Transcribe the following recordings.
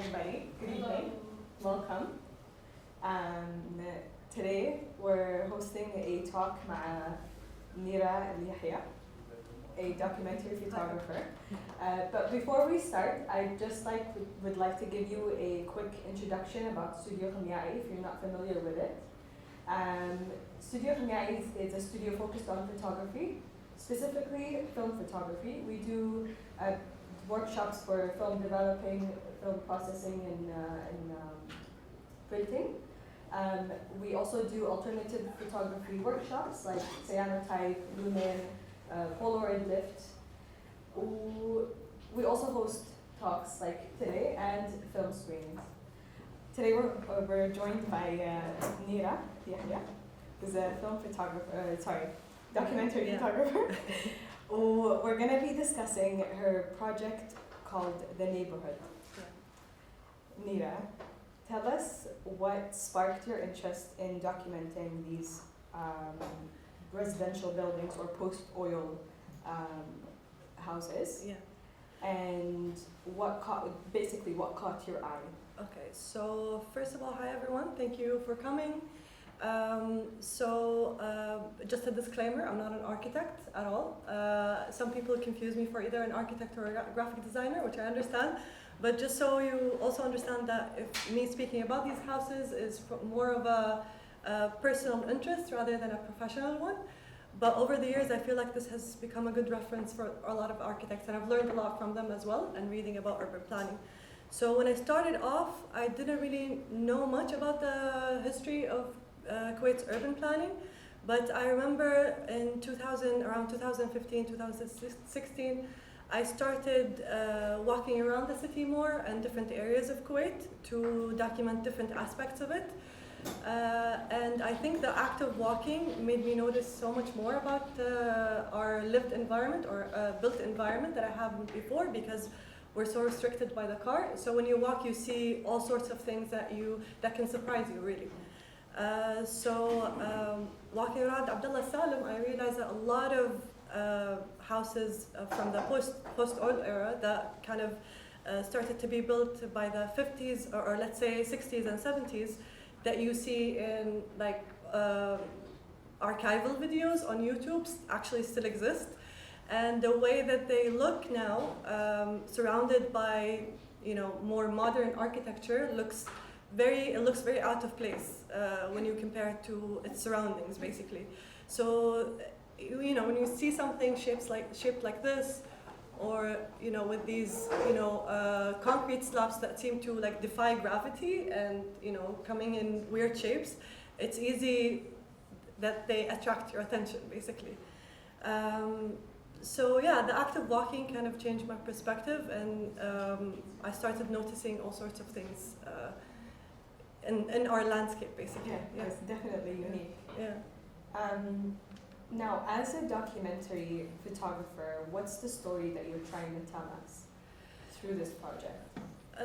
everybody. Good evening. Welcome. Today we're hosting a talk مع منيرة AlYahya, a documentary photographer. But before we start, I just would like to give you a quick introduction about Studio Khmyai if you're not familiar with it. Studio Khmyai is a studio focused on photography, specifically film photography. We do workshops for film developing, film processing, and printing. We also do alternative photography workshops like cyanotype, lumen, Polaroid lift. We also host talks like today and film screenings. Today we're joined by Muneera AlYahya, who's a film photographer, documentary photographer. We're going to be discussing her project called The Neighborhood. Muneera, tell us what sparked your interest in documenting these residential buildings or post-oil houses, and what caught your eye? Okay, so first of all, hi everyone, thank you for coming. Just a disclaimer, I'm not an architect at all. Some people confuse me for either an architect or a graphic designer, which I understand. But just so you also understand that if me speaking about these houses is more of a personal interest rather than a professional one. But over the years, I feel like this has become a good reference for a lot of architects, and I've learned a lot from them as well, and reading about urban planning. So when I started off, I didn't really know much about the history of Kuwait's urban planning, but I remember in around 2015, 2016, I started walking around the city more and different areas of Kuwait to document different aspects of it. And I think the act of walking made me notice so much more about our lived environment or built environment that I haven't before, because we're so restricted by the car. So when you walk, you see all sorts of things that can surprise you, really. Walking around Abdullah Salim, I realized that a lot of houses from the post-oil era that kind of started to be built by the 50s or let's say 60s and 70s that you see in like archival videos on YouTube actually still exist. And the way that they look now, surrounded by more modern architecture, looks very out of place when you compare it to its surroundings, basically. So when you see something shaped like this, or with these concrete slabs that seem to like defy gravity and coming in weird shapes, it's easy that they attract your attention, basically. The act of walking kind of changed my perspective, and I started noticing all sorts of things in our landscape, basically. Yeah, it's definitely unique. Yeah. Now, as a documentary photographer, what's the story that you're trying to tell us through this project?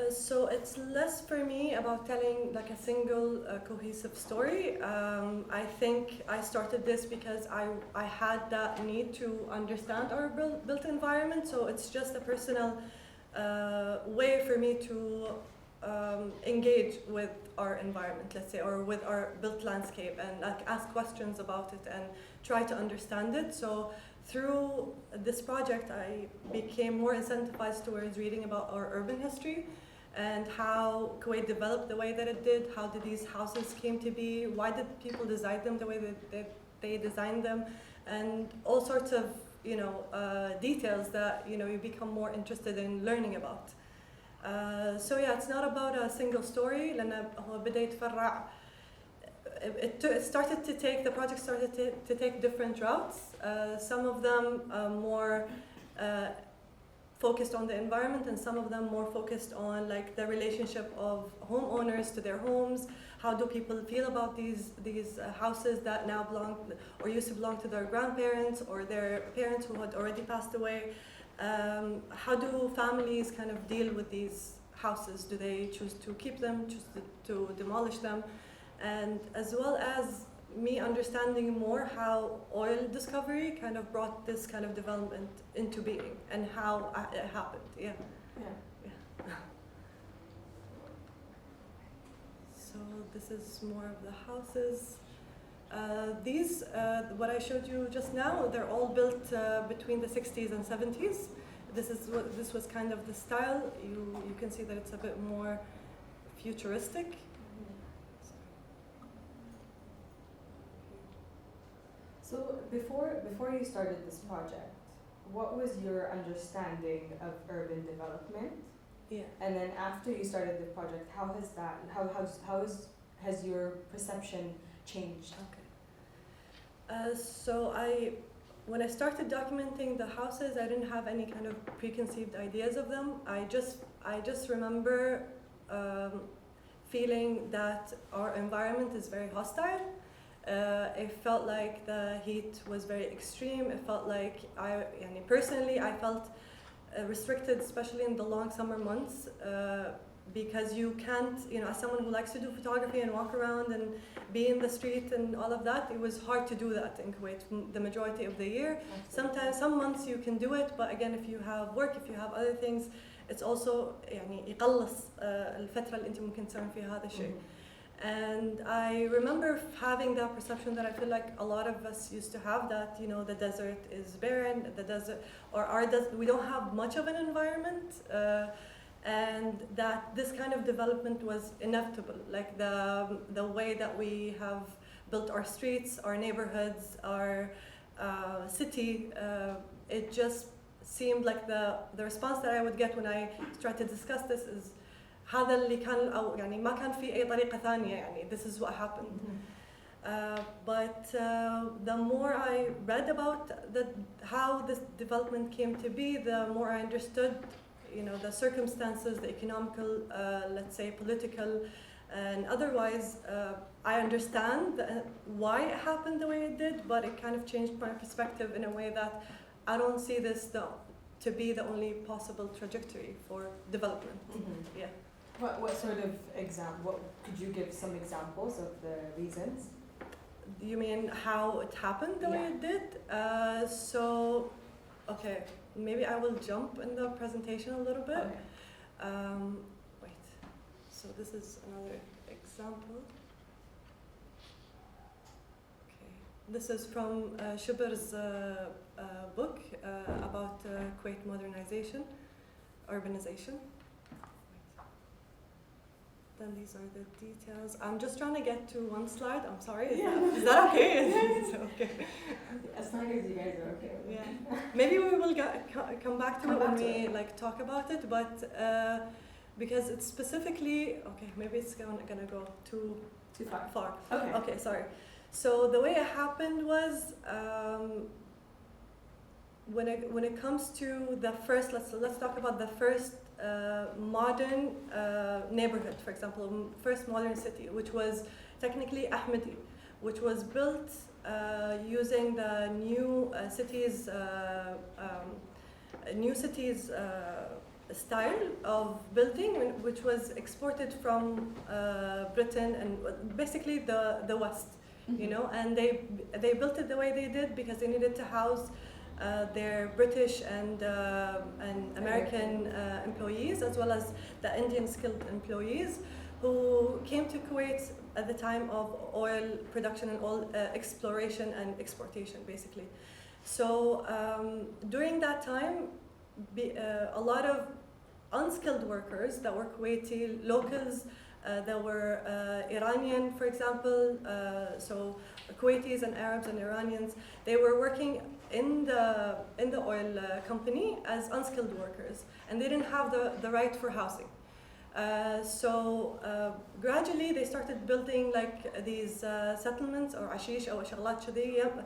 So it's less for me about telling like a single cohesive story. I think I started this because I had that need to understand our built environment. So it's just a personal way for me to engage with our environment, let's say, or with our built landscape, and like ask questions about it and try to understand it. So through this project, I became more incentivized towards reading about our urban history and how Kuwait developed the way that it did. How did these houses came to be? Why did people design them the way that they designed them? And all sorts of details that you become more interested in learning about. It's not about a single story. لأن هو بدأ يتفرع. The project started to take different routes. Some of them more focused on the environment, and some of them more focused on like the relationship of homeowners to their homes. How do people feel about these houses that now belong or used to belong to their grandparents or their parents who had already passed away? How do families kind of deal with these houses? Do they choose to keep them, choose to demolish them? And as well as me understanding more how oil discovery kind of brought this kind of development into being and how it happened. this is more of the houses. These, what I showed you just now, they're all built between the 60s and 70s. This was kind of the style. You can see that it's a bit more futuristic. So before you started this project, what was your understanding of urban development? Yeah. And then after you started the project, how has your perception changed? Okay. When I started documenting the houses, I didn't have any kind of preconceived ideas of them. I just remember feeling that our environment is very hostile. It felt like the heat was very extreme. It felt like personally I felt restricted, especially in the long summer months, because you can't, as someone who likes to do photography and walk around and be in the street and all of that, it was hard to do that in Kuwait the majority of the year. Sometimes, some months you can do it, but again, if you have work, if you have other things, it's also يقلص الفترة اللي أنت ممكن تسوين فيها هذا الشيء. And I remember having that perception that I feel like a lot of us used to have, that the desert is barren, we don't have much of an environment, and that this kind of development was inevitable. Like the way that we have built our streets, our neighborhoods, our city, it just seemed like the response that I would get when I tried to discuss this is هذا اللي كان أو ما كان في أي طريقة ثانية this is what happened. But the more I read about how this development came to be, the more I understood the circumstances, the economical, let's say political, and otherwise, I understand why it happened the way it did, but it kind of changed my perspective in a way that I don't see this to be the only possible trajectory for development. Yeah. What sort of example? Could you give some examples of the reasons? You mean how it happened the way it did? Okay, maybe I will jump in the presentation a little bit. Okay. Wait. So this is another example. Okay. This is from Shuber's book about Kuwait modernization, urbanization. Then these are the details. I'm just trying to get to one slide. I'm sorry. Is that okay? It's okay. As long as you guys are okay with it. Yeah. Maybe we will come back to it when we talk about it. But because it's specifically maybe it's gonna go too far. Okay. Sorry. So the way it happened was when it comes to the first. Let's talk about the first. Modern neighborhood, for example, first modern city, which was technically Ahmadi, which was built using the new cities style of building, which was exported from Britain and basically the West, and they built it the way they did because they needed to house their British and American employees, as well as the Indian skilled employees who came to Kuwait at the time of oil production and oil exploration and exportation, basically. So during that time, a lot of unskilled workers that were Kuwaiti locals, that were Iranian, for example, so Kuwaitis and Arabs and Iranians, they were working in the oil company as unskilled workers, and they didn't have the right for housing. So gradually they started building these settlements or ashish or shaglat shadiyya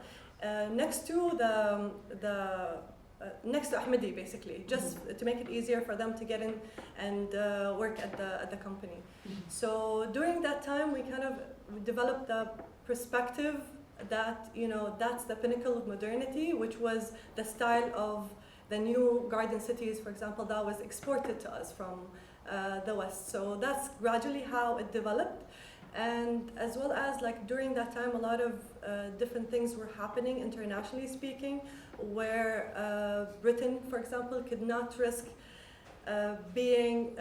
next to next to Ahmadi, basically, just to make it easier for them to get in and work at the company. So during that time, we kind of developed the perspective that that's the pinnacle of modernity, which was the style of the new garden cities, for example, that was exported to us from the West. So that's gradually how it developed. And as well as during that time, a lot of different things were happening internationally speaking, where Britain, for example, could not risk being,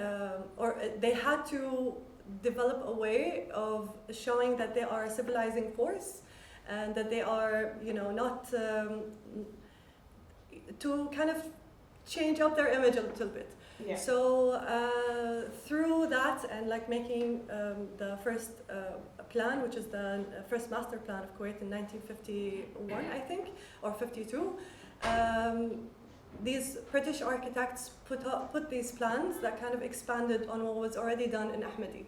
or they had to develop a way of showing that they are a civilizing force and that they are, not to kind of change up their image a little bit. Yeah. So through that and like making the first plan, which is the first master plan of Kuwait in 1951, I think, or 52, these British architects put these plans that kind of expanded on what was already done in Ahmadi.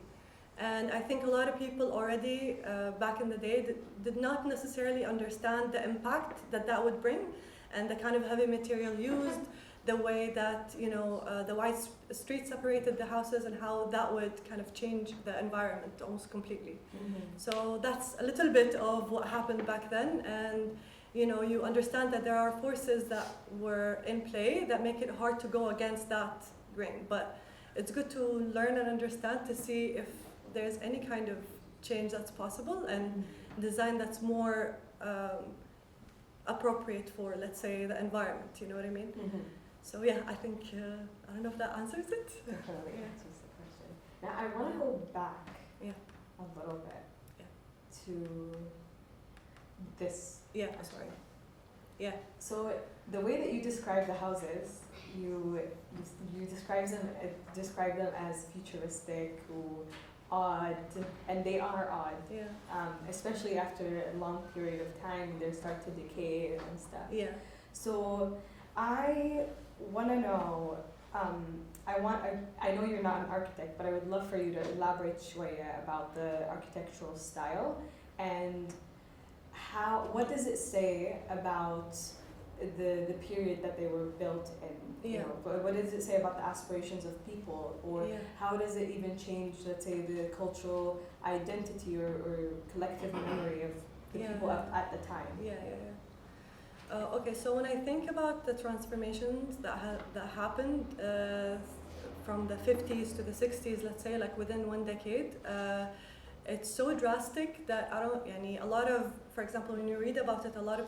And I think a lot of people already back in the day did not necessarily understand the impact that would bring and the kind of heavy material used, the way that the wide street separated the houses and how that would kind of change the environment almost completely. Mm-hmm. So that's a little bit of what happened back then, and you understand that there are forces that were in play that make it hard to go against that grain. But it's good to learn and understand to see if there's any kind of change that's possible and design that's more appropriate for, let's say, the environment. You know what I mean? Mm-hmm. So yeah, I think I don't know if that answers it. Definitely Yeah. answers the question. Now I want to go back a little bit to this. Yeah, sorry. Yeah. So the way that you describe the houses, you describe them as futuristic, odd, and they are odd. Yeah. Especially after a long period of time, they start to decay and stuff. Yeah. So I want to know. I know you're not an architect, but I would love for you to elaborate shوية about the architectural style and what does it say about the period that they were built in? Yeah. What does it say about the aspirations of people, or how does it even change, let's say, the cultural identity or collective memory of the people at the time? Okay, so when I think about the transformations that happened from the 50s to the 60s, let's say, like within one decade, it's so drastic that a lot of, for example, when you read about it, a lot of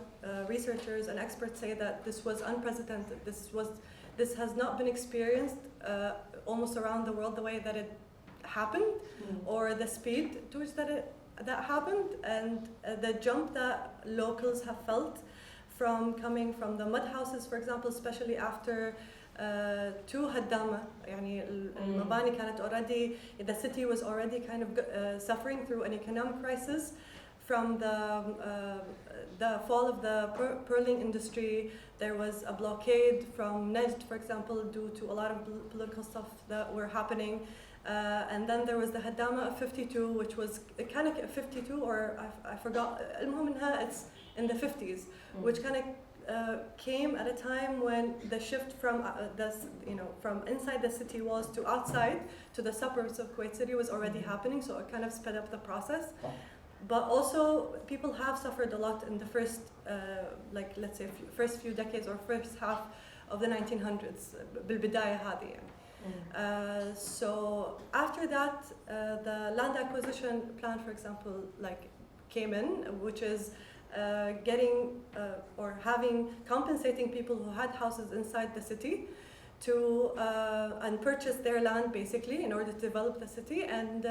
researchers and experts say that this was unprecedented. This has not been experienced almost around the world the way that it happened, or the speed to which that happened, and the jump that locals have felt from coming from the mud houses, for example, especially after to هدامة. يعني المباني كانت already, the city was already kind of suffering through an economic crisis from the fall of the pearling industry. There was a blockade from Najd, for example, due to a lot of political stuff that were happening. And then there was the هدامة of 52, which was kind of 52, or I forgot. المهم إنها it's in the 50s, which kind of came at a time when the shift from from inside the city walls to outside to the suburbs of Kuwait City was already happening, so it kind of sped up the process. But also people have suffered a lot in the first let's say first few decades or first half of the 1900s بالبداية هذه يعني. So after that the land acquisition plan, for example, came in, which is getting or compensating people who had houses inside the city to and purchase their land basically in order to develop the city, and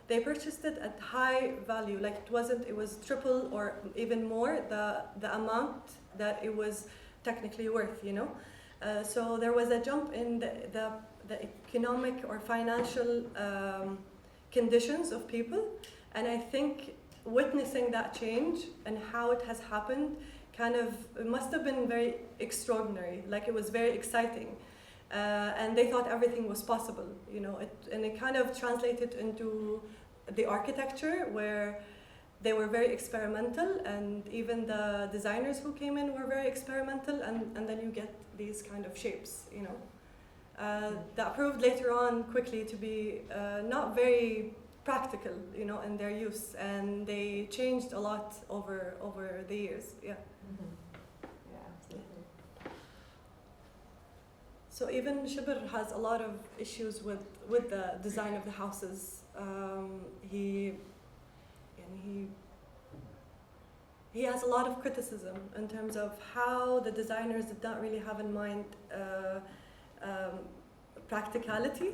they purchased it at high value. It was triple or even more the amount that it was technically worth, so there was a jump in the economic or financial conditions of people, and I think witnessing that change and how it has happened it must have been very extraordinary. It was very exciting, and they thought everything was possible, and it kind of translated into the architecture where they were very experimental, and even the designers who came in were very experimental, and then you get these kind of shapes, that proved later on quickly to be not very practical, in their use, and they changed a lot over the years. Yeah. Mm-hmm. Yeah, absolutely. So even Shibr has a lot of issues with the design of the houses. He has a lot of criticism in terms of how the designers did not really have in mind practicality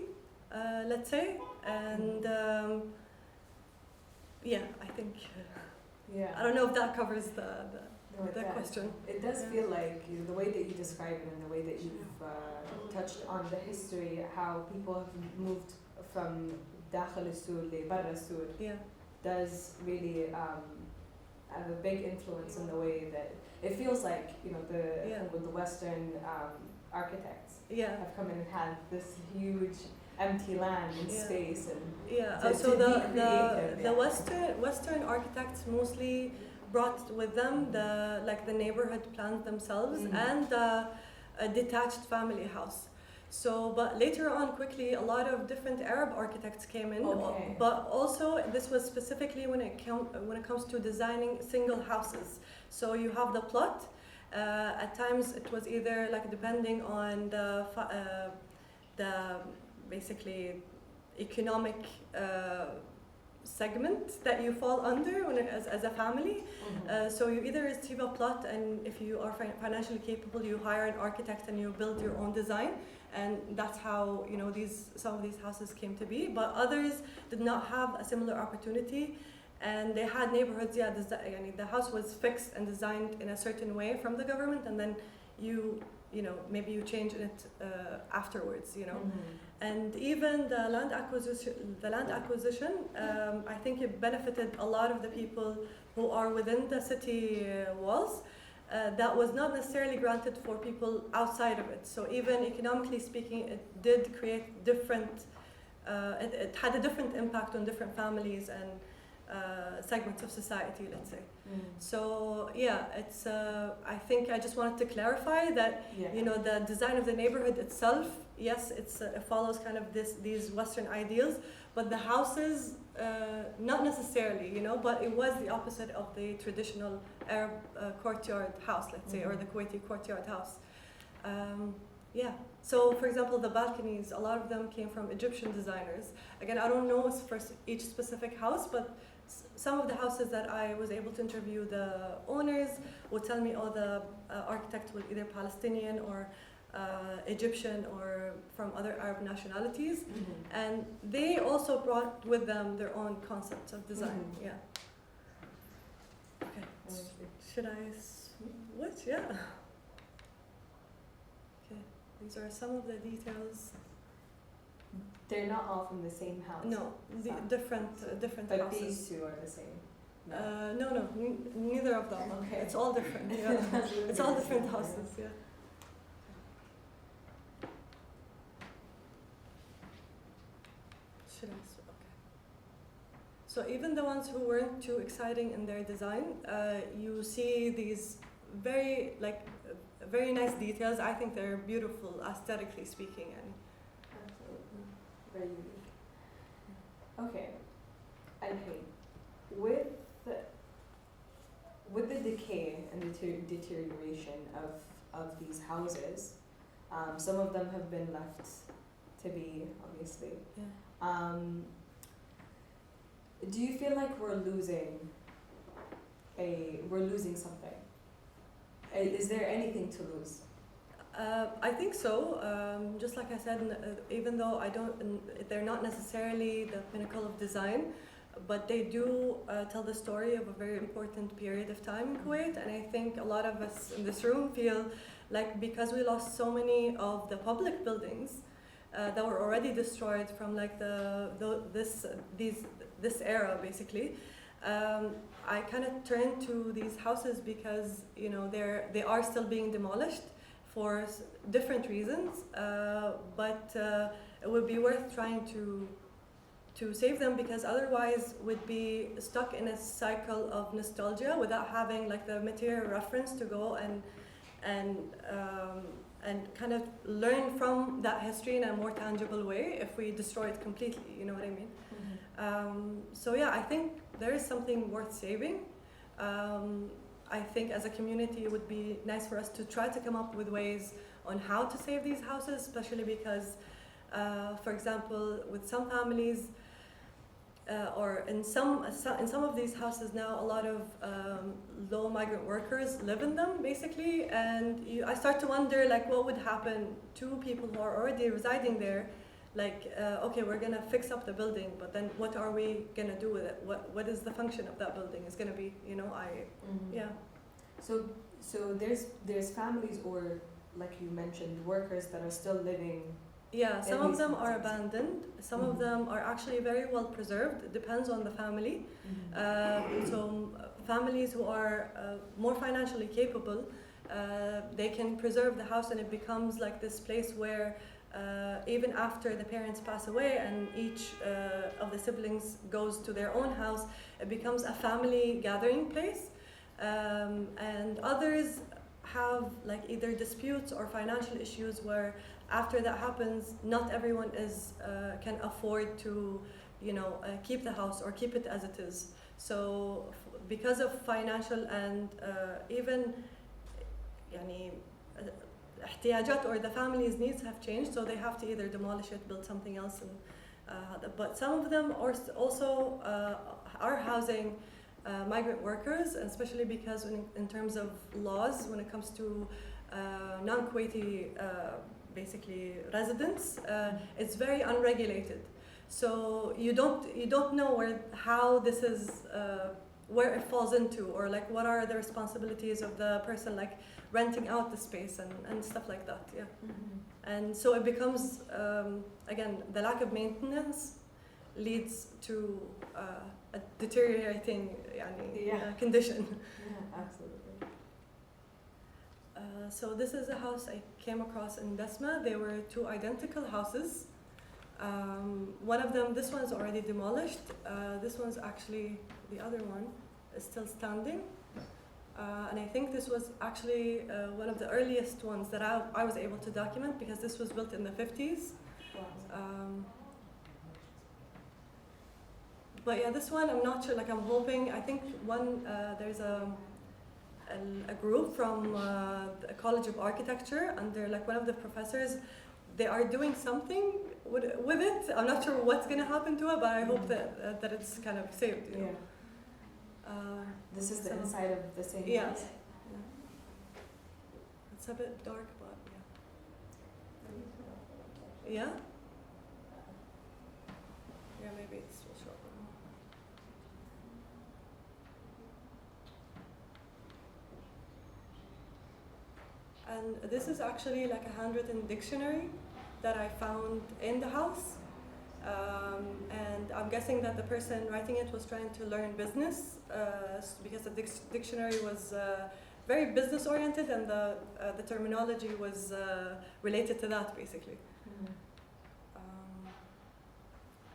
let's say. And yeah, I think, Yeah. I don't know if that covers the No, it does. question. It does feel like the way that you describe it and the way that you've touched on the history, how people have moved from داخل السور لبرا السور, Yeah. does really have a big influence in the way that it feels like, with the Western architects Yeah. have come in and had this huge empty land and Yeah. space and Yeah, to so be the creative, Western architects mostly brought with them the neighborhood plans themselves and the detached family house. So, but later on, quickly, a lot of different Arab architects came in. Okay. But also, this was specifically when it comes to designing single houses. So you have the plot. At times, it was either depending on the basically economic segment that you fall under as a family. So you either receive a plot, and if you are financially capable, you hire an architect and you build your own design, and that's how some of these houses came to be. But others did not have a similar opportunity, and they had neighborhoods. Yeah, the house was fixed and designed in a certain way from the government, and then maybe you change it afterwards. And even the land acquisition, I think it benefited a lot of the people who are within the city walls. That was not necessarily granted for people outside of it. So even economically speaking, it did create different, it had a different impact on different families and segments of society, let's say. So yeah, it's. I think I just wanted to clarify that the design of the neighborhood itself, yes, it follows kind of these Western ideals, but the houses not necessarily, but it was the opposite of the traditional Arab courtyard house, let's say, or the Kuwaiti courtyard house. Yeah. So, for example, the balconies, a lot of them came from Egyptian designers. Again, I don't know for each specific house, but some of the houses that I was able to interview, the owners would tell me, the architect was either Palestinian or Egyptian or from other Arab nationalities, and they also brought with them their own concepts of design. Yeah. Okay. Should I switch? Yeah. Okay. These are some of the details. They're not all from the same house. No, different but houses. These two are the same. No, neither of them. Okay. It's all different. Yeah. It's all different houses. Yeah. Okay. So even the ones who weren't too exciting in their design, you see these very nice details. I think they're beautiful aesthetically speaking. Absolutely. Very unique. Okay. With the decay and the deterioration of these houses, some of them have been left to be, obviously. Yeah. Do you feel like we're losing something? Is there anything to lose? I think so. Just like I said, even though they're not necessarily the pinnacle of design, but they do tell the story of a very important period of time in Kuwait. And I think a lot of us in this room feel like because we lost so many of the public buildings that were already destroyed from this era, basically. I kind of turned to these houses because they are still being demolished for different reasons, but it would be worth trying to save them, because otherwise we'd be stuck in a cycle of nostalgia without having the material reference to go and kind of learn from that history in a more tangible way if we destroy it completely, you know what I mean? So yeah, I think there is something worth saving. I think as a community it would be nice for us to try to come up with ways on how to save these houses, especially because, for example, with some families, or in some of these houses now, a lot of low migrant workers live in them, basically, and I start to wonder what would happen to people who are already residing there like, okay, we're gonna fix up the building, but then what are we gonna do with it? What is the function of that building? Is gonna be, you know, yeah. So there's families, or like you mentioned, workers that are still living. Yeah, some of them are abandoned. Some of them are actually very well preserved. It depends on the family. So families who are more financially capable, they can preserve the house, and it becomes like this place where even after the parents pass away and each of the siblings goes to their own house, it becomes a family gathering place. And others have like either disputes or financial issues where after that happens, not everyone can afford to, you know, keep the house or keep it as it is. So because of financial and even يعني احتياجات, or the family's needs have changed, so they have to either demolish it, build something else. And but some of them also are housing migrant workers, especially because in terms of laws, when it comes to non-Kuwaiti basically residents, it's very unregulated. So you don't know how this is, where it falls into, or like what are the responsibilities of the person like renting out the space and stuff like that. Yeah. And so it becomes again, the lack of maintenance leads to a deteriorating condition. Yeah, absolutely. So this is a house I came across in Desma. They were two identical houses. One of them, this one's already demolished. This one's actually, the other one is still standing. And I think this was actually one of the earliest ones that I was able to document, because this was built in the 50s. But yeah, this one, I'm not sure, like I'm hoping, I think there's a group from the College of Architecture, and they're like one of the professors, they are doing something with it. I'm not sure what's going to happen to it, but I hope that it's kind of saved, you know. This is the inside of the same yeah. house? Yeah. It's a bit dark, but yeah. Yeah? Yeah, maybe it's will show up. And this is actually like a handwritten dictionary that I found in the house. And I'm guessing that the person writing it was trying to learn business, because the dictionary was very business oriented, and the terminology was related to that, basically.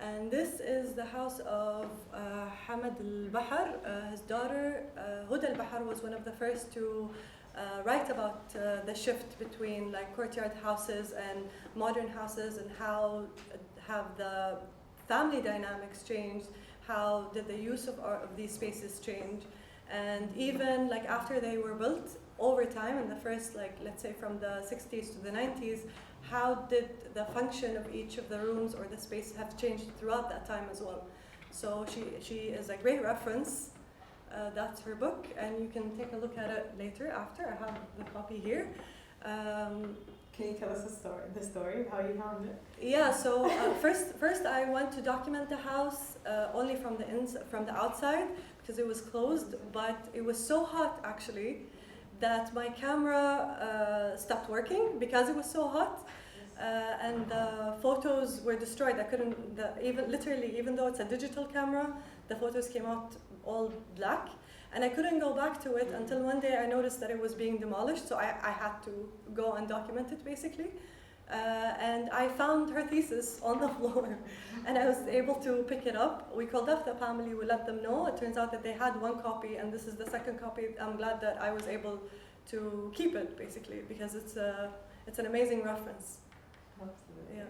And this is the house of Hamad al-Bahar. His daughter, Huda al-Bahar, was one of the first to write about the shift between like courtyard houses and modern houses, and how have the family dynamics changed, how did the use of these spaces change, and even like after they were built over time in the first, like let's say from the 60s to the 90s, how did the function of each of the rooms or the space have changed throughout that time as well. So she is a great reference. That's her book, and you can take a look at it later after. I have the copy here. Can you tell us the story of how you found it? Yeah, so first I went to document the house only from the outside, because it was closed, but it was so hot actually that my camera stopped working because it was so hot, and the photos were destroyed. I couldn't, even though it's a digital camera, the photos came out all black, and I couldn't go back to it until one day I noticed that it was being demolished, so I had to go and document it basically. And I found her thesis on the floor, and I was able to pick it up. We called up the family, we let them know. It turns out that they had one copy, and this is the second copy. I'm glad that I was able to keep it basically, because it's an amazing reference. Absolutely. Yeah.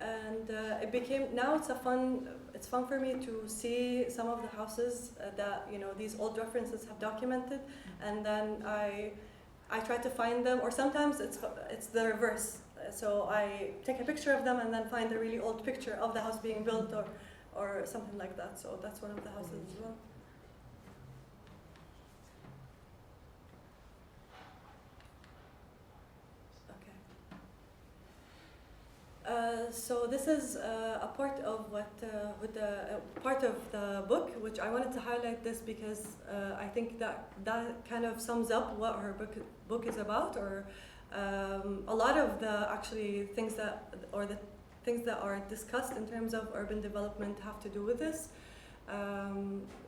And it became, now it's fun for me to see some of the houses that, you know, these old references have documented, and then I try to find them, or sometimes it's the reverse. So I take a picture of them and then find a really old picture of the house being built, or something like that. So that's one of the houses as well. Okay. So this is a part of part of the book, which I wanted to highlight this because I think that kind of sums up what her book is about, or a lot of the things that are discussed in terms of urban development have to do with this.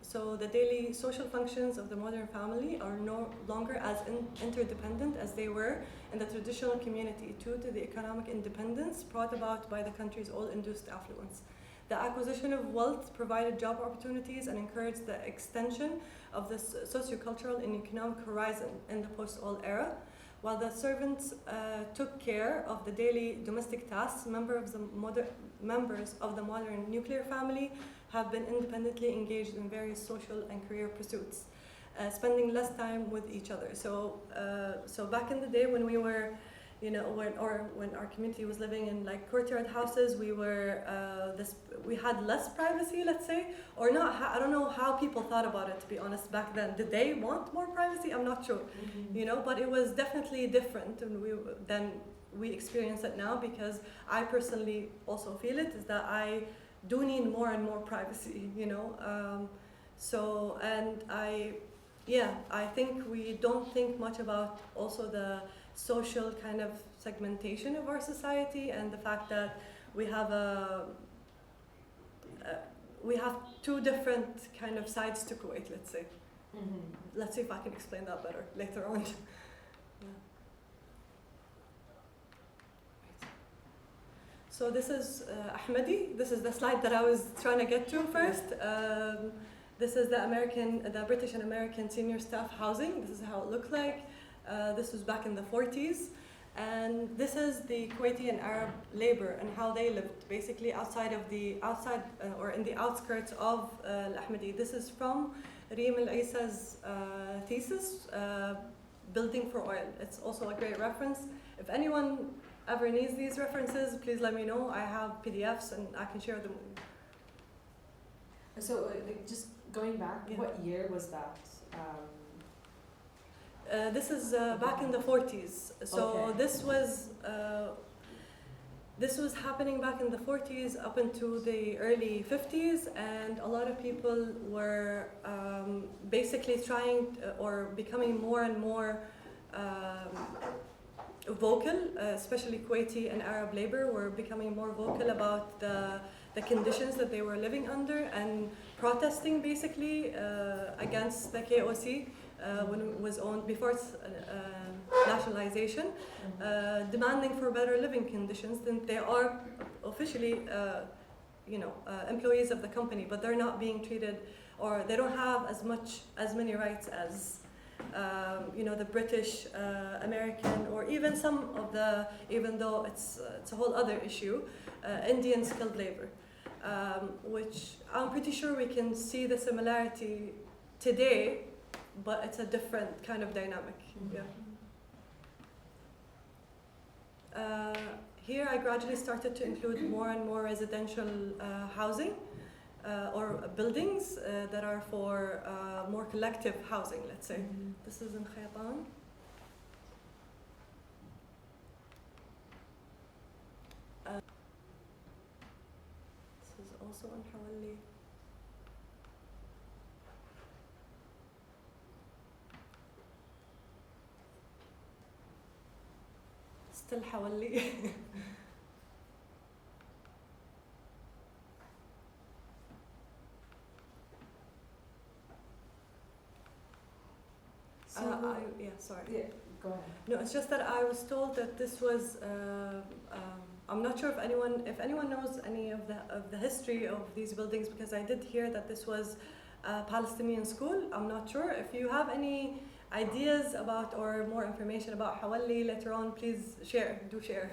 So the daily social functions of the modern family are no longer as interdependent as they were in the traditional community due to the economic independence brought about by the country's oil-induced affluence. The acquisition of wealth provided job opportunities and encouraged the extension of the sociocultural and economic horizon in the post-oil era. While the servants took care of the daily domestic tasks, members of the modern nuclear family have been independently engaged in various social and career pursuits, spending less time with each other. So back in the day when we were, when our community was living in like courtyard houses, we had less privacy, let's say, or not. I don't know how people thought about it, to be honest, back then. Did they want more privacy? I'm not sure, but it was definitely different than we experience it now, because I personally also feel it, is that I do need more and more privacy, I think we don't think much about also the social kind of segmentation of our society, and the fact that we have two different kind of sides to Kuwait, let's say. Let's see if I can explain that better later on. So this is Ahmadi. This is the slide that I was trying to get to first. This is the British and American senior staff housing. This is how it looked like. This was back in the 40s. And this is the Kuwaiti and Arab labor and how they lived, basically or in the outskirts of Al-Ahmadi. This is from Reem Al-Isa's thesis, Building for Oil. It's also a great reference. If anyone ever needs these references, please let me know. I have PDFs and I can share them with you. So just going back, what year was that? This is back in the 40s. So this was happening back in the 40s up into the early 50s, and a lot of people were basically trying or becoming more and more vocal, especially Kuwaiti and Arab labor were becoming more vocal about the conditions that they were living under, and protesting basically against the KOC when it was owned before its nationalization, demanding for better living conditions. Then they are officially employees of the company, but they're not being treated, or they don't have as many rights as the British, American, or even some of the, even though it's a whole other issue, Indian skilled labor, which I'm pretty sure we can see the similarity today, but it's a different kind of dynamic. Here I gradually started to include more and more residential housing or buildings that are for more collective housing, let's say. This is in Khayatan. This is also in Hawali. Still Hawali. Sorry. Yeah, go ahead. No, it's just that I was told that this was. I'm not sure if anyone knows any of the history of these buildings, because I did hear that this was a Palestinian school. I'm not sure. If you have any ideas about or more information about Hawali later on, please do share.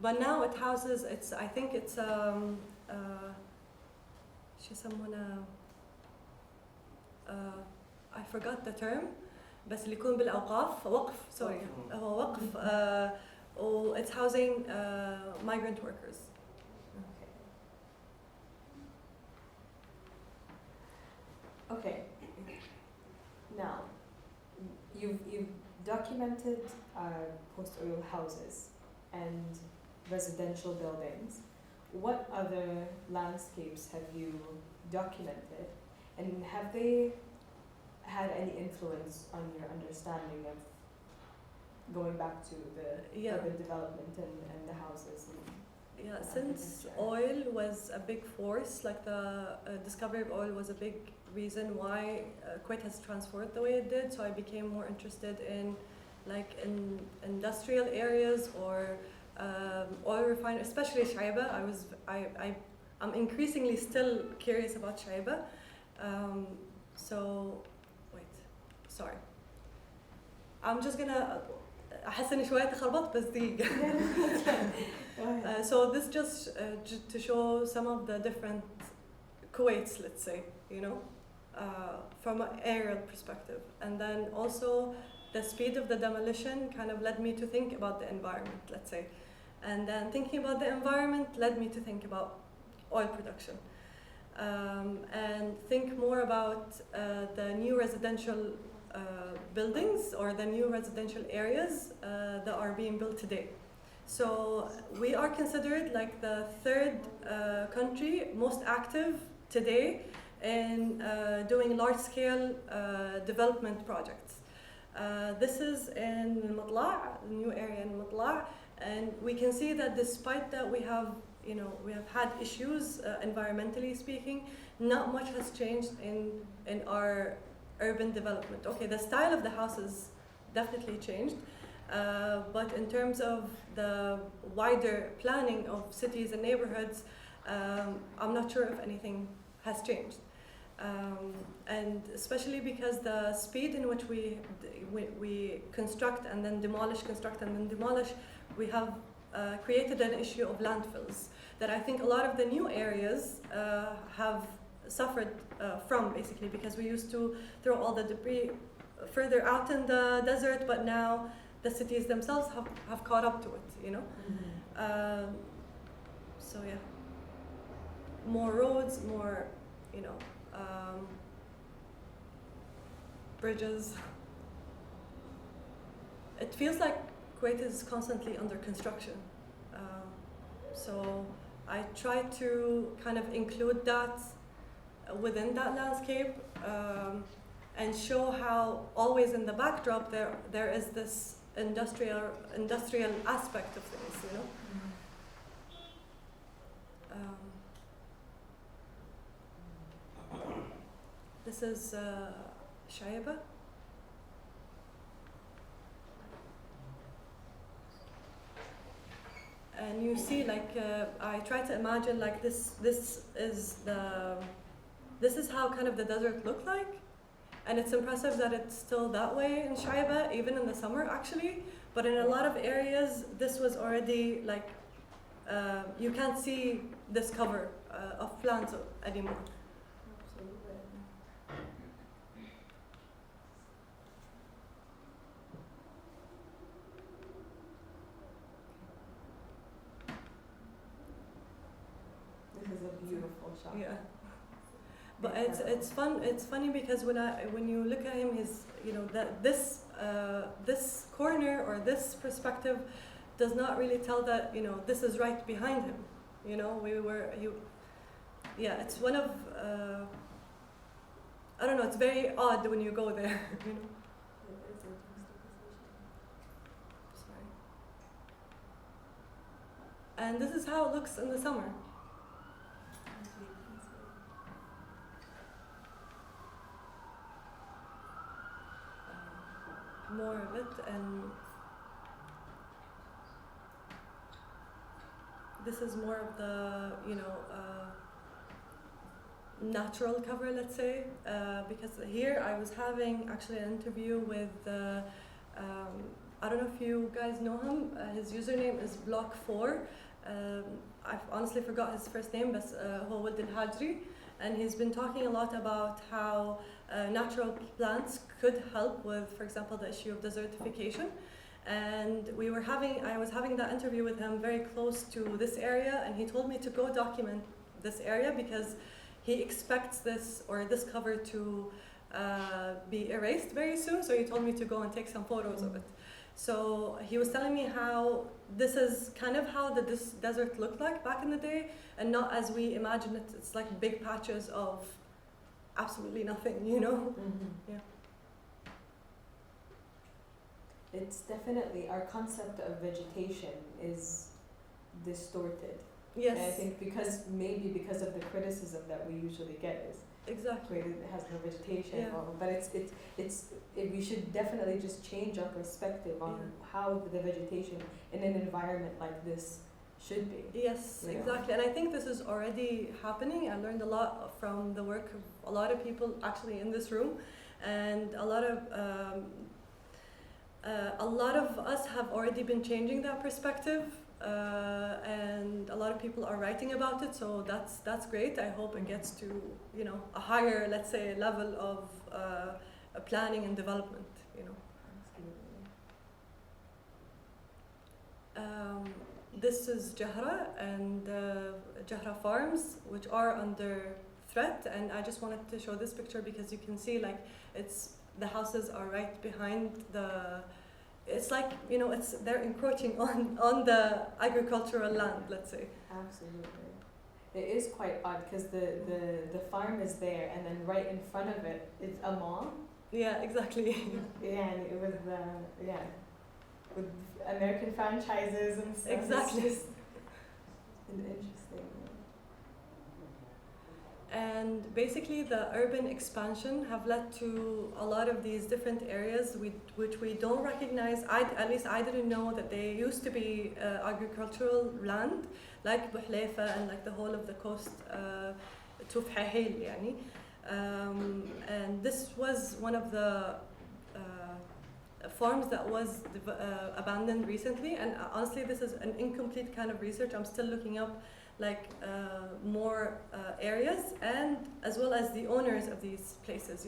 But now it houses. I think it's I forgot the term, بس اللي يكون بالأوقاف وقف هو وقف it's housing migrant workers. Okay. Now, you've documented post-oil houses, and residential buildings, what other landscapes have you documented, and have they had any influence on your understanding of going back to the urban development and the houses? Yeah, since oil was a big force, like the discovery of oil was a big reason why Kuwait has transformed the way it did. So I became more interested in industrial areas or oil refinery, especially Shaiba. I'm increasingly still curious about Shaiba. Sorry. I'm just gonna أحس إني شوية تخربط بس دقيقة. So this just to show some of the different Kuwaits, let's say, from an aerial perspective. And then also the speed of the demolition kind of led me to think about the environment, let's say. And then thinking about the environment led me to think about oil production. And think more about the new residential buildings or the new residential areas that are being built today. So we are considered like the third country most active today in doing large-scale development projects. This is in Al-Matla', the new area in Al-Matla', and we can see that despite that we have had issues environmentally speaking, not much has changed in our urban development. Okay, the style of the houses definitely changed, but in terms of the wider planning of cities and neighborhoods, I'm not sure if anything has changed. And especially because the speed in which we construct and then demolish, construct and then demolish, we have created an issue of landfills that I think a lot of the new areas have suffered from, basically, because we used to throw all the debris further out in the desert, but now the cities themselves have caught up to it, Mm-hmm. So yeah, more roads, more, bridges. It feels like Kuwait is constantly under construction. So I try to kind of include that within that landscape and show how always in the backdrop there is this industrial aspect of things, This is Shaiba. And you see, I try to imagine this is how kind of the desert looked like, and it's impressive that it's still that way in Shaiba, even in the summer actually. But in a lot of areas, this was already you can't see this cover of plants anymore. Beautiful shot. Yeah, but it's fun. It's funny because when you look at him, this corner or this perspective does not really tell that this is right behind him. It's one of I don't know. It's very odd when you go there. Sorry. And this is how it looks in the summer. More of it, and this is more of the natural cover, let's say, because here I was having actually an interview with I don't know if you guys know him. His username is Block4. I've honestly forgot his first name, but هو ولد الحاجري, and he's been talking a lot about how natural plants could help with, for example, the issue of desertification. And I was having that interview with him very close to this area, and he told me to go document this area because he expects this cover to be erased very soon. So he told me to go and take some photos of it. So he was telling me how this is kind of how this desert looked like back in the day, and not as we imagine it. It's like big patches of absolutely nothing, you know? Yeah. It's definitely, our concept of vegetation is distorted. Yes. And I think maybe because of the criticism that we usually get is exactly. Kuwait has no vegetation. Yeah. But we should definitely just change our perspective on how the vegetation in an environment like this should be. Yes, exactly. And I think this is already happening. I learned a lot from the work of a lot of people actually in this room, and a lot of us have already been changing that perspective, and a lot of people are writing about it. So that's great. I hope it gets to a higher, let's say, level of planning and development. This is Jahra and Jahra farms, which are under threat, and I just wanted to show this picture because you can see the houses are right behind it's like they're encroaching on the agricultural land, let's say. Absolutely. It is quite odd because the farm is there, and then right in front of it is a mall. Yeah, exactly. Yeah, and with American franchises and stuff. Exactly. It's just interesting. And basically the urban expansion have led to a lot of these different areas which we don't recognize. At least I didn't know that they used to be agricultural land, like بحليفة and like the whole of the coast to فحيحيل يعني. And this was one of the farms that was abandoned recently, and honestly this is an incomplete kind of research. I'm still looking up more areas, and as well as the owners of these places,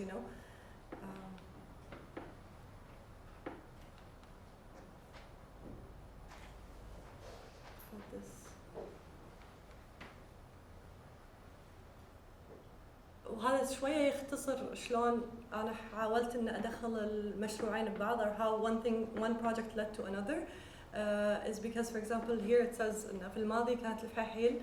وهذا شوية يختصر شلون أنا حاولت إن أدخل المشروعين ببعض, or how one project led to another. Is because, for example, here it says إن في الماضي كانت الفحيحيل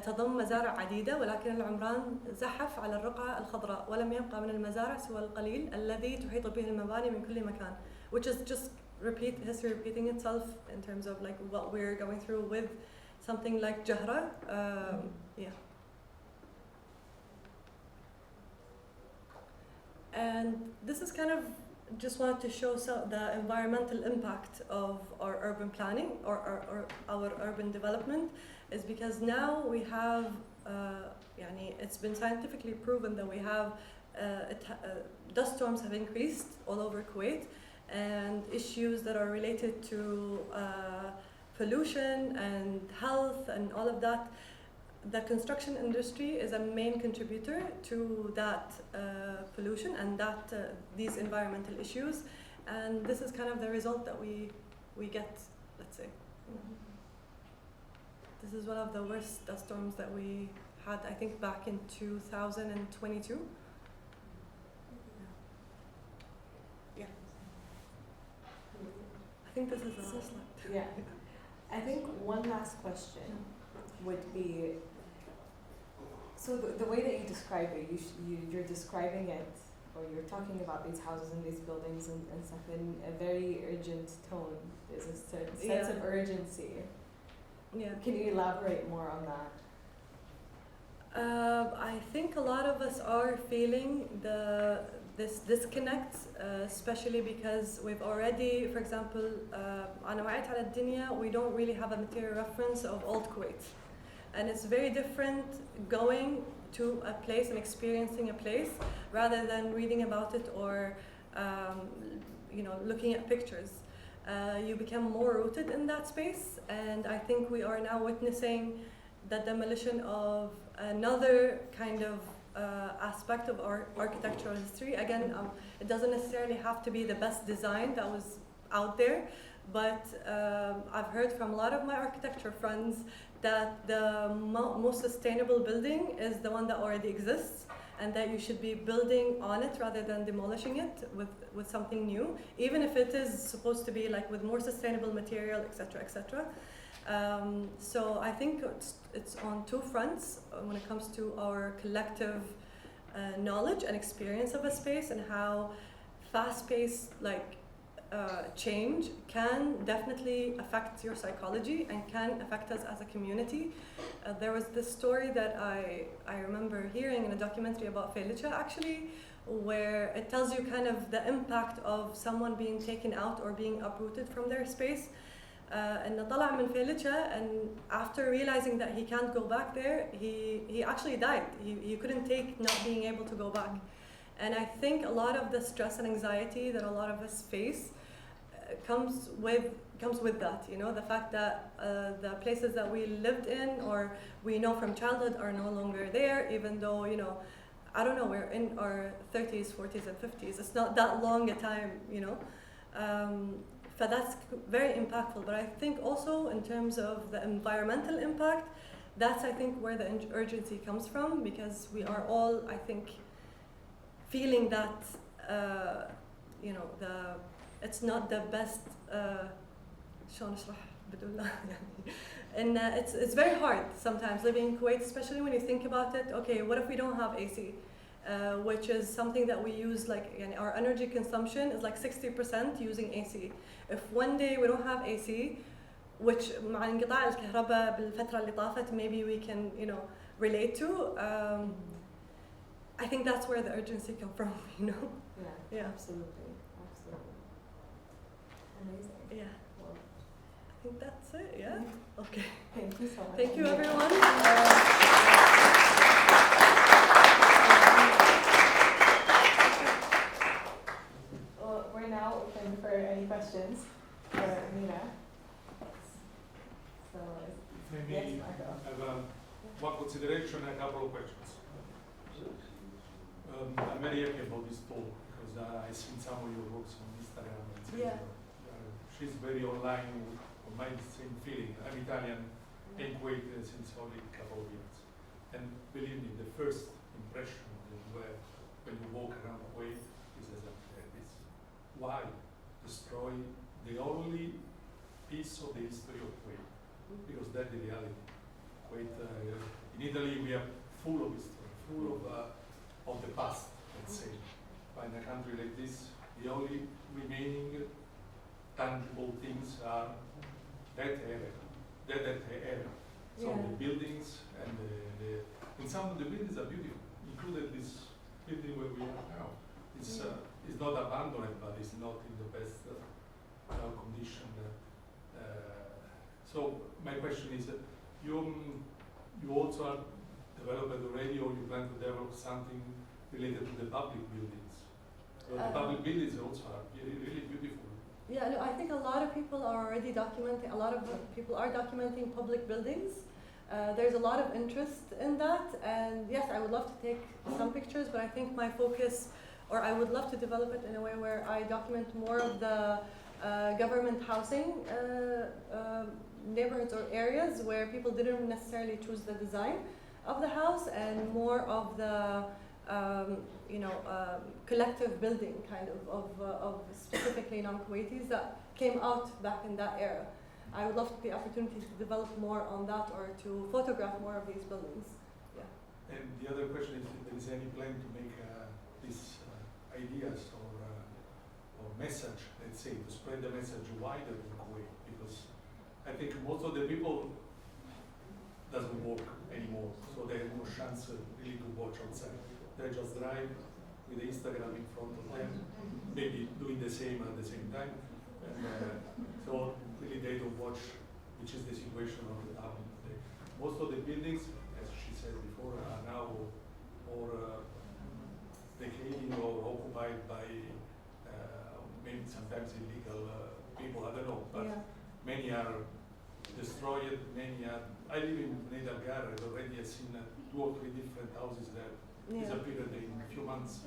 تضم مزارع عديدة, ولكن العمران زحف على الرقعة الخضراء, ولم يبقى من المزارع سوى القليل الذي تحيط به المباني من كل مكان, which is just history repeating itself in terms of what we're going through with something like Jahra. Yeah. And this is kind of just wanted to show the environmental impact of our urban planning or our urban development, is because now we have, it's been scientifically proven that we have, dust storms have increased all over Kuwait, and issues that are related to pollution and health and all of that. The construction industry is a main contributor to that pollution and these environmental issues, and this is kind of the result that we get, let's say. This is one of the worst dust storms that we had, I think, back in 2022. Yeah. I think this is the last slide. Yeah. I think one last question would be, so the way that you describe it, you're describing it, or you're talking about these houses and these buildings and stuff in a very urgent tone. There's a certain sense of urgency. Yeah. Can you elaborate more on that? I think a lot of us are feeling this disconnect, especially because we've already, for example, أنا وعيت على الدنيا, we don't really have a material reference of old Kuwait. And it's very different going to a place and experiencing a place rather than reading about it or looking at pictures. You become more rooted in that space, and I think we are now witnessing the demolition of another kind of aspect of our architectural history. Again, it doesn't necessarily have to be the best design that was out there, but I've heard from a lot of my architecture friends that the most sustainable building is the one that already exists, and that you should be building on it rather than demolishing it with something new, even if it is supposed to be like with more sustainable material, etc., etc. So I think it's on two fronts when it comes to our collective knowledge and experience of a space, and how fast-paced change can definitely affect your psychology and can affect us as a community. There was this story that I remember hearing in a documentary about Felicia, actually, where it tells you kind of the impact of someone being taken out or being uprooted from their space. And طلع من Felicia, and after realizing that he can't go back there, he actually died. He couldn't take not being able to go back. And I think a lot of the stress and anxiety that a lot of us face comes with that, you know, the fact that the places that we lived in or we know from childhood are no longer there, even though, you know, I don't know, we're in our 30s, 40s, and 50s. It's not that long a time, you know. So that's very impactful. But I think also in terms of the environmental impact, that's, I think, where the urgency comes from, because we are all, I think, feeling that, you know, it's not the best. شلون أشرح بدون لا يعني. And it's very hard sometimes living in Kuwait, especially when you think about it. Okay, what if we don't have AC? Which is something that we use, like, our energy consumption is like 60% using AC. If one day we don't have AC, which مع انقطاع الكهرباء بالفترة اللي طافت, maybe we can, you know, relate to. I think that's where the urgency comes from, you know. Yeah. Absolutely. Amazing. Yeah. Well, I think that's it. Yeah. Okay. Thank you so much. Thank you, everyone. Well, we're now open for any questions for Muneera. So, maybe yes, have one consideration and a couple of questions. I'm very happy about this talk because I've seen some of your works on Instagram. And Yeah. She's very online, with my same feeling. I'm Italian in Kuwait since only a couple of years. And believe me, the first impression when you walk around Kuwait is exactly like this. Why destroy the only piece of the history of Kuwait? Because that's the reality. Kuwait, in Italy, we are full of history, full of the past, let's say. But in a country like this, the only remaining tangible things are that area. So Yeah. the buildings and and some of the buildings are beautiful, including this building where we are now. It's not abandoned, but it's not in the best condition. So my question is, you also are developed already, or you plan to develop something related to the public buildings? The public buildings also are really beautiful. Yeah, no, I think a lot of people are already documenting. A lot of people are documenting public buildings. There's a lot of interest in that, and yes, I would love to take some pictures, but I think my focus, or I would love to develop it in a way where I document more of the government housing neighborhoods or areas where people didn't necessarily choose the design of the house, and more of the collective building kind of specifically non-Kuwaitis that came out back in that era. I would love the opportunity to develop more on that, or to photograph more of these buildings. Yeah. And the other question is, if there is any plan to make these ideas or message, let's say, to spread the message wider in Kuwait, because I think most of the people doesn't work anymore, so they have no chance really to watch outside. They just drive with the Instagram in front of them, maybe doing the same at the same time. And so really they don't watch, which is the situation of the town today. Most of the buildings, as she said before, are now or decaying or occupied by maybe sometimes illegal people, I don't know, but many are destroyed, many are, I live in Muneera AlYahya, already I've seen 2 or 3 different houses that disappeared in a few months,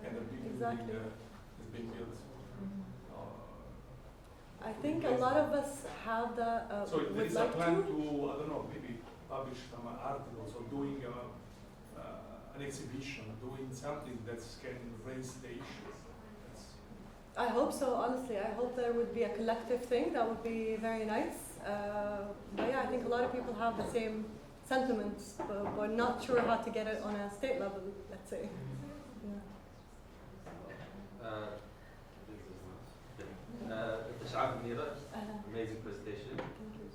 and a big building has been built. I think a lot of us have the so there is a plan to, I don't know, maybe publish some articles or doing an exhibition, doing something that can raise the issues. I hope so, honestly. I hope there would be a collective thing. That would be very nice. But yeah, I think a lot of people have the same sentiments, but not sure how to get it on a state level, let's say. منيرة, amazing presentation.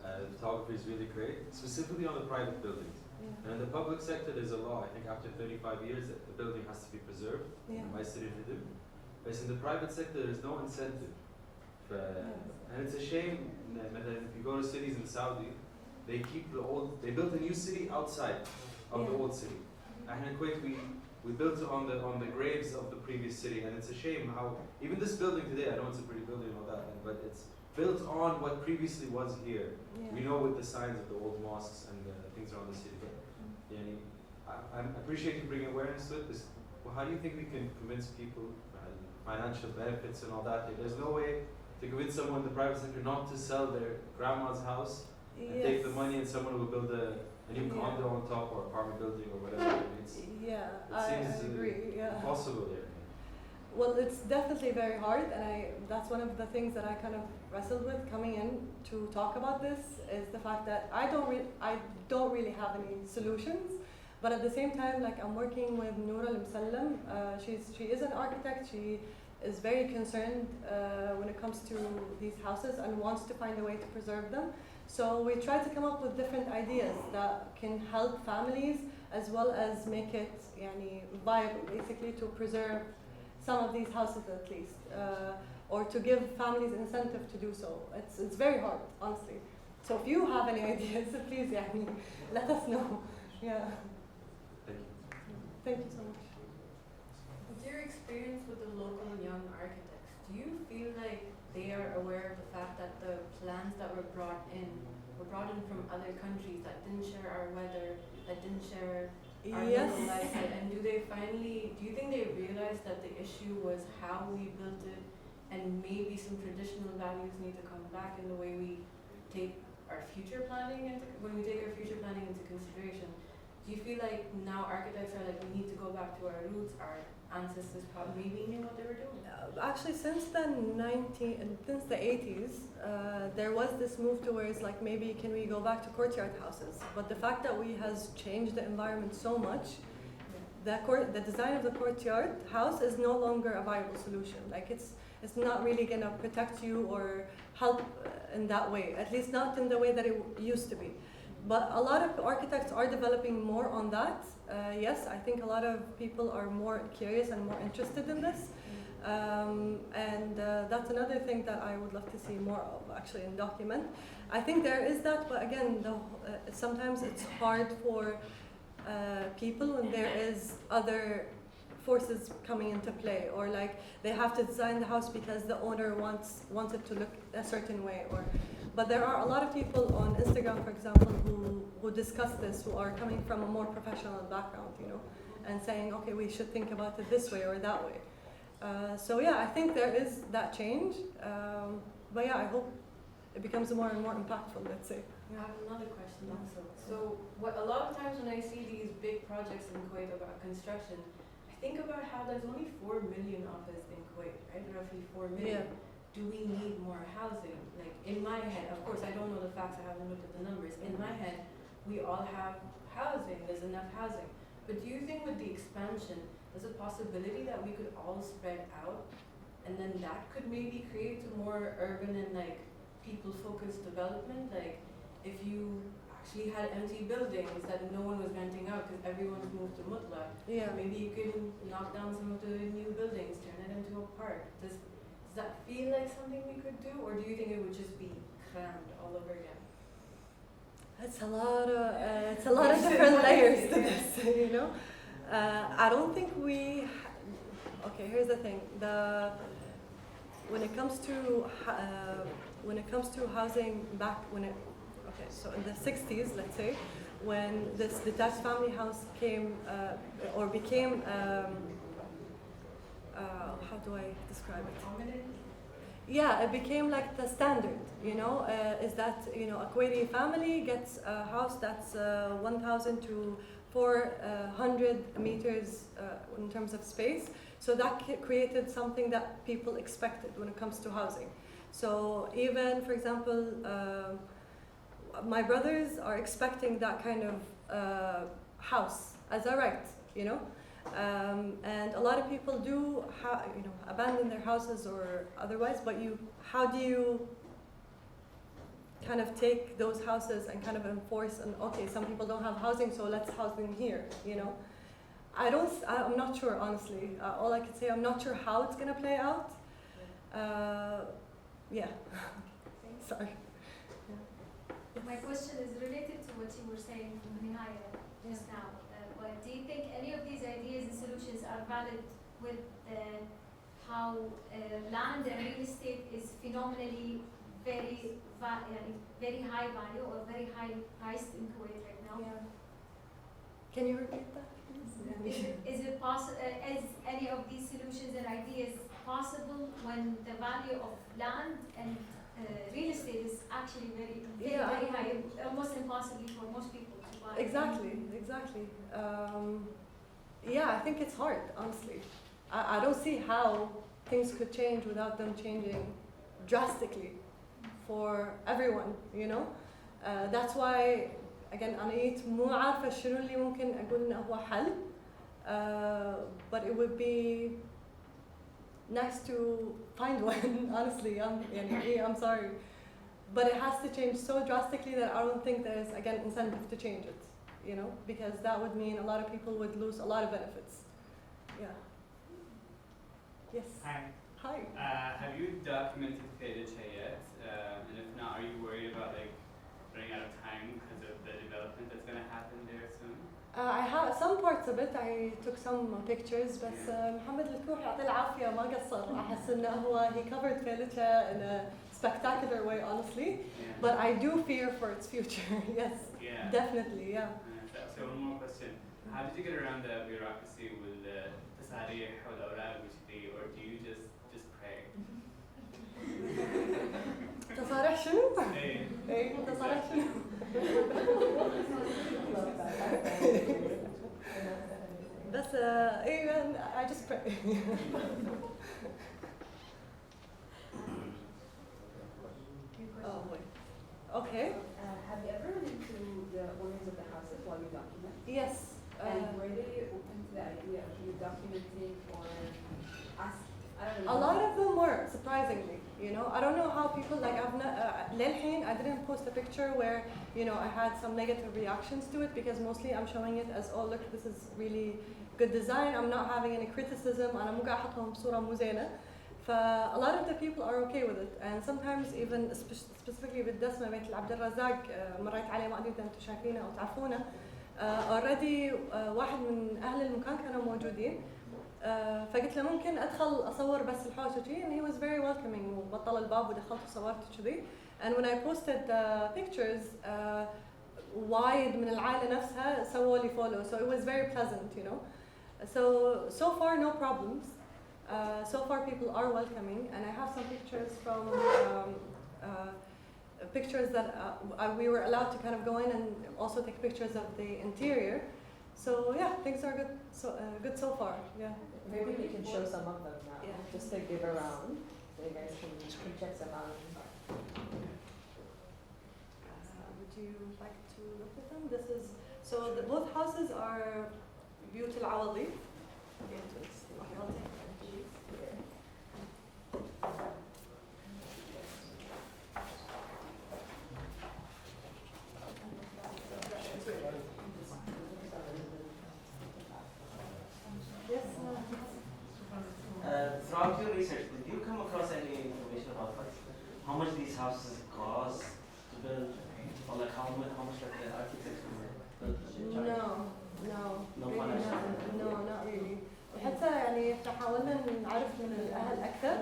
The photography is really great, specifically on the private buildings. And in the public sector, there's a law. I think after 35 years, the building has to be preserved by city rhythm. But in the private sector, there's no incentive. And it's a shame that if you go to cities in Saudi, they keep the old. They built a new city outside of the old city. And in Kuwait, we built it on the graves of the previous city, and it's a shame how even this building today. I know it's a pretty building and all that, but it's built on what previously was here. We know with the signs of the old mosques and things around the city. But I appreciate you bringing awareness to it. Well, how do you think we can convince people financial benefits and all that? There's no way to convince someone in the private sector not to sell their grandma's house and take the money, and someone will build a new condo on top or apartment building or whatever. I agree. Impossible there. Well, it's definitely very hard, and that's one of the things that I kind of wrestled with coming in to talk about this, is the fact that I don't really have any solutions, but at the same time, like, I'm working with Noura al-Musallam. She is an architect. She is very concerned when it comes to these houses and wants to find a way to preserve them. So we try to come up with different ideas that can help families as well as make it viable, basically, to preserve some of these houses at least, or to give families incentive to do so. It's very hard, honestly. So if you have any ideas, please let us know. Thank you so much. With your experience with the local young architects, do you feel like they are aware of the fact that the plans that were brought in from other countries that didn't share our weather, that didn't share our local lifestyle, and do you think they realized that the issue was how we built it, and maybe some traditional values need to come back in the way we take our future planning into consideration? Do you feel like now architects are like, we need to go back to our roots, our ancestors probably maybe knew what they were doing? Actually, since the 80s, there was this move towards like, maybe can we go back to courtyard houses? But the fact that we has changed the environment so much, the design of the courtyard house is no longer a viable solution. Like, it's not really gonna protect you or help in that way, at least not in the way that it used to be. But a lot of architects are developing more on that. Yes, I think a lot of people are more curious and more interested in this. And that's another thing that I would love to see more of, actually, in document. I think there is that, but again, sometimes it's hard for people when there is other forces coming into play, or like they have to design the house because the owner wants it to look a certain way, but there are a lot of people on Instagram, for example, who discuss this, who are coming from a more professional background, and saying, okay, we should think about it this way or that way. So yeah, I think there is that change, but yeah, I hope it becomes more and more impactful, let's say. I have another question also. So a lot of times when I see these big projects in Kuwait about construction, I think about how there's only 4 million of us in Kuwait, right? Roughly 4 million. Yeah. Do we need more housing? Like, in my head, of course I don't know the facts, I haven't looked at the numbers. In my head, we all have housing, there's enough housing. But do you think with the expansion, there's a possibility that we could all spread out, and then that could maybe create a more urban and like people-focused development? Like, if you actually had empty buildings that no one was renting out because everyone's moved to Mutlaq, maybe you could knock down some of the new buildings, turn it into a park. Does that feel like something we could do, or do you think it would just be crammed all over again? It's a lot of different layers to this, I don't think okay, here's the thing. When it comes to housing so in the 60s, let's say, when this detached family house came or became how do I describe it? yeah, it became like the standard, you know, is that, you know, a Kuwaiti family gets a house that's 1,000 to 400 meters in terms of space. So that created something that people expected when it comes to housing. So even, for example, my brothers are expecting that kind of house as a right, you know. And a lot of people do, you know, abandon their houses or otherwise. But how do you kind of take those houses and kind of enforce? And okay, some people don't have housing, so let's house them here, you know. I'm not sure, honestly. All I can say, I'm not sure how it's gonna play out. Yeah. Sorry. My question is related to what you were saying from Nihaya just now. But do you think any of these ideas and solutions are valid with how land and real estate is phenomenally very high value or very high priced in Kuwait right now? Yeah. Can you repeat that? Is it possible? Is any of these solutions and ideas possible when the value of land and real estate is actually very high, almost impossible for most people to buy? Exactly. Yeah, I think it's hard, honestly. I don't see how things could change without them changing drastically for everyone, you know. That's why, again, أنا جيت مو عارفة شنو اللي ممكن أقول إنه هو حل. But it would be nice to find one, honestly. I'm sorry. But it has to change so drastically that I don't think there's, again, incentive to change it, you know, because that would mean a lot of people would lose a lot of benefits. Yeah. Yes. Hi. Have you documented بدأتها yet? And if not, are you worried about like running out of time because of the development that's going to happen there soon? I have some parts of it. I took some pictures, بس محمد الكوح يعطيه العافية ما قصر. أحس إنه هو he covered بدأتها in a spectacular way, honestly. Yeah. But I do fear for its future. Yes. Yeah. Definitely. Yeah. So one more question: how did you get around the bureaucracy with the تصاريح والأوراق وكذي, or do you just pray? تصاريح شنو؟ إيه. تصاريح شنو؟ بس I just pray. Oh boy. Okay. Have you ever run into the owners of the houses while you document? Yes. And were they open to the idea of you documenting or ask? I don't know. A lot of them were, surprisingly. You know, I don't know how people like للحين I didn't post a picture where, you know, I had some negative reactions to it, because mostly I'm showing it as, oh look, this is really good design. I'm not having any criticism. أنا مو قاعد أحطهم بصورة مو زينة. A lot of the people are okay with it, and sometimes even specifically بالدسمة بيت العبد الرزاق مريت عليه, ما أدري إذا أنتم شايفينه أو تعرفونه. already واحد من أهل المكان كانوا موجودين. فقلت له ممكن أدخل أصور بس الحوش وشي, and he was very welcoming, وبطل الباب ودخلت وصورت وشذي. And when I posted the pictures, وايد من العائلة نفسها سووا لي follow, so it was very pleasant, you know. So far no problems. So far people are welcoming, and I have some pictures from pictures that we were allowed to kind of go in and also take pictures of the interior. So yeah, things are good. Good so far. Yeah. Maybe we can show some of them now, Yeah. just to give around, so you guys can check them out. Would you like to look at them? This is both houses are بيوت العوضي. Throughout your research, did you come across any information about like how much these houses cost to build, or like how much like the architects were built? No, really no, not really. وحتى يعني احنا حاولنا نعرف من الاهل اكثر.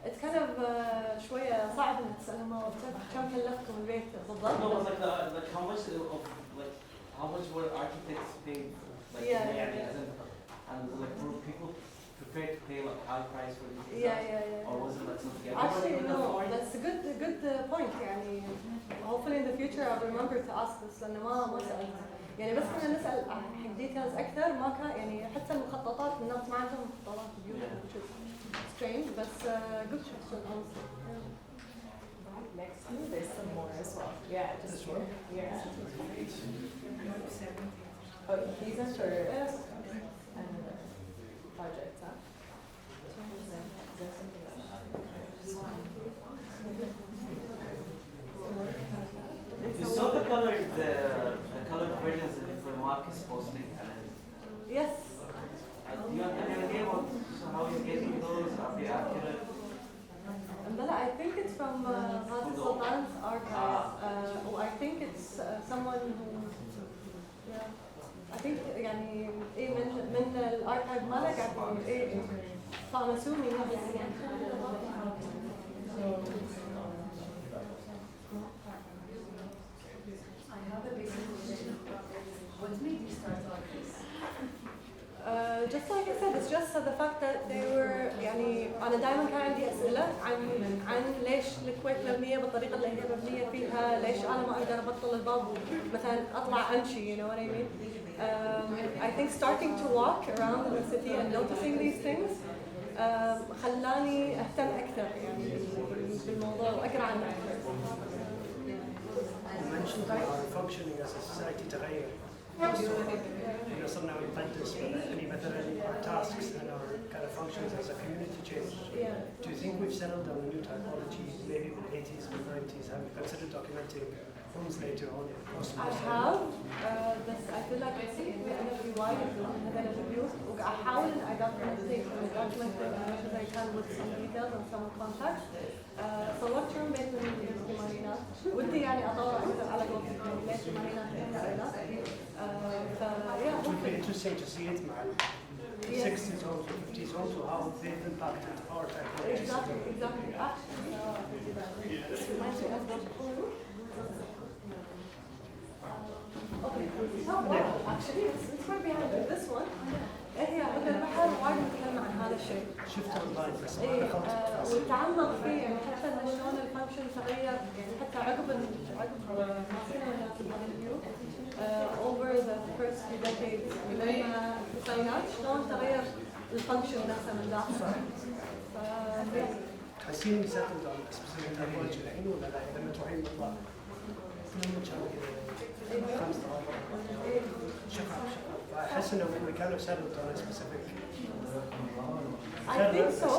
It's kind of شوية صعب انك تسألهم كم كلفتكم البيت بالضبط. No, but like how much were architects paid? Like, Yeah. And like were people prepared to pay like high price for these Yeah, designs? yeah, yeah. Or was it like something Actually, everyone could no, afford? that's a good point. يعني hopefully in the future I'll remember to ask this لأنه ما سألت. يعني بس كنا نسأل حق details أكثر ما كان يعني حتى المخططات الناس ما عندهم مخططات beautiful which is strange بس good question honestly. Next to you, there's some more as well. Yeah, just here. Yeah. Oh, these are for projects, huh? Is there something else? You saw the colored versions for Marcus posting, and Yes. do you have any idea how he's getting those? Are they accurate? I think it's from Ghazi Sultan's archives. I think it's someone who, yeah, I think يعني إيه من الارchive ماله قاعد إيه فامسوني I have a basic question about this. What made you start on this? Just like I said, it's just the fact that they were يعني أنا دائما كان عندي أسئلة عن ليش الكويت مبنية بالطريقة اللي هي مبنية فيها، ليش أنا ما أقدر أبطل الباب مثلا أطلع أمشي, you know what I mean? I think starting to walk around in the city and noticing these things خلاني أهتم أكثر يعني بالموضوع وأقرأ عنه أكثر. You mentioned that our functioning as a society تغير. صرنا نقدس مثلا our tasks and our kind of functions as a community change. Yeah. Do you think we've settled on a new typology, maybe in the 80s or 90s? Have you considered documenting homes later on? I have, بس I feel like أنا في وايد من هذول الفيديوز وأحاول إن I document as much as I can with some details and some contacts. صورت يوم بيت من الثمانينات ودي يعني أطور أكثر على قولتك ليش الثمانينات الثمانينات. It would be interesting to see it مع 60s homes or 50s homes or how they've impacted our typology. Exactly. Okay, so actually it's quite behind this one. هي عند البحر وايد نتكلم عن هذا الشيء. شفت اونلاين بس ما إيه دخلت. وتعمق فيه يعني حتى إن شلون الفانكشن تغير يعني حتى عقب over the first few decades لما التسعينات شلون تغير الفانكشن نفسه من داخل. تحسين settled on specific typology الحين ولا لا؟ لما تروحين مطلع خمس دقائق شغال أحس إنه we kind of settled on a specific. I think so.